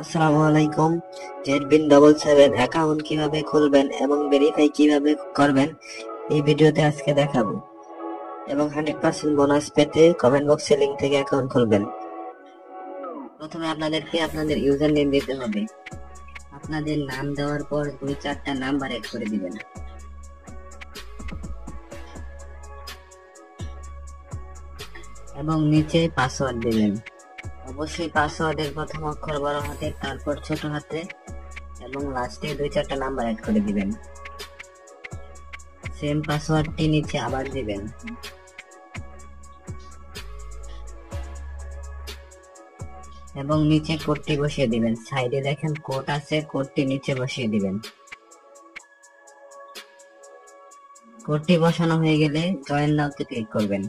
আসসালামু আলাইকুম। জেডবিন 77 অ্যাকাউন্ট কিভাবে খুলবেন এবং ভেরিফাই কিভাবে করবেন এই ভিডিওতে আজকে দেখাবো। এবং 100% বোনাস পেতে কমেন্ট বক্সে লিংক থেকে অ্যাকাউন্ট খুলবেন। প্রথমে আপনাদেরকে আপনাদের ইউজার নেম দিতে হবে। আপনাদের নাম দেওয়ার পর 2-4টা নাম্বার এড করে দিবেন এবং নিচে পাসওয়ার্ড দিবেন। অবশ্যই পাসওয়ার্ডের প্রথম অক্ষর বড় হাতে, তারপর ছোট হাতে এবং লাস্টে 2-4টা নাম্বার এড করে দিবেন। সেম পাসওয়ার্ডটি নিচে আবার দিবেন এবং নিচে কোডটি বসিয়ে দিবেন। সাইডে দেখেন কোড আছে, কোডটি নিচে বসিয়ে দিবেন। কোডটি বসানো হয়ে গেলে জয়েন নাওতে ক্লিক করবেন।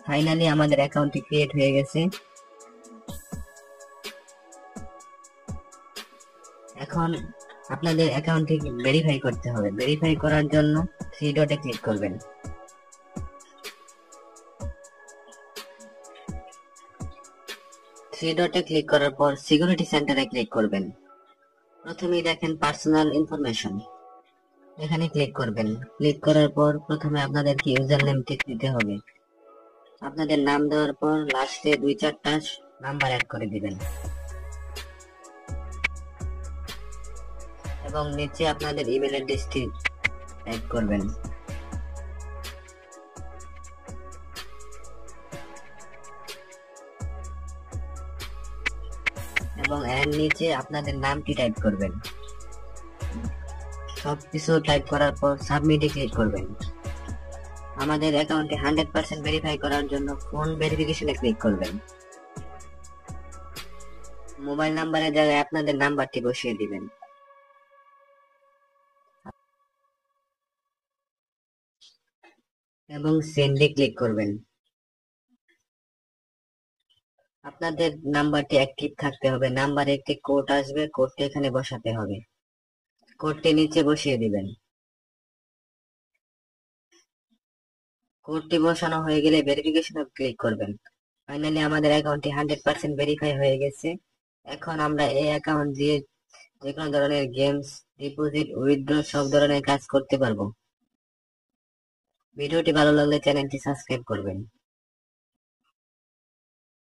ফাইনালি আমাদের অ্যাকাউন্টটি ক্রিয়েট হয়ে গেছে। এখন আপনাদের অ্যাকাউন্টটি ভেরিফাই করতে হবে। ভেরিফাই করার জন্য 3 ডটে ক্লিক করবেন। 3 ডটে ক্লিক করার পর সিকিউরিটি সেন্টারে ক্লিক করবেন। প্রথমেই দেখেন পার্সোনাল ইনফরমেশন, এখানে ক্লিক করবেন। ক্লিক করার পর প্রথমে আপনাদেরকে ইউজার নেমটি দিতে হবে। আপনাদের নাম দেওয়ার পর লাস্টে 2-4টা নাম্বার অ্যাড করে দিবেন এবং নিচে আপনাদের ইমেল অ্যাড্রেসটি টাইপ করবেন এবং এর নিচে আপনাদের নামটি টাইপ করবেন। সবকিছু টাইপ করার পর সাবমিটে ক্লিক করবেন। আমাদের অ্যাকাউন্টে 100% ভেরিফাই করার জন্য ফোন ভেরিফিকেশনে ক্লিক করবেন। মোবাইল নাম্বারের জায়গায় আপনাদের নাম্বারটি বসিয়ে দিবেন এবং সেন্ডে ক্লিক করবেন। আপনাদের নাম্বারটি অ্যাক্টিভ থাকতে হবে। নাম্বারে একটি কোড আসবে, কোডটি এখানে বসাতে হবে। কোডটি নিচে বসিয়ে দিবেন। কোডটি বসানো হয়ে গেলে ভেরিফিকেশনে ক্লিক করবেন। ফাইনালি আমাদের অ্যাকাউন্টটি 100% ভেরিফাই হয়ে গেছে। এখন আমরা এই অ্যাকাউন্ট দিয়ে যে কোনো ধরনের গেমস, ডিপোজিট, উইথড্র সব ধরনের কাজ করতে পারবো। ভিডিওটি ভালো লাগলে চ্যানেলটি সাবস্ক্রাইব করবেন।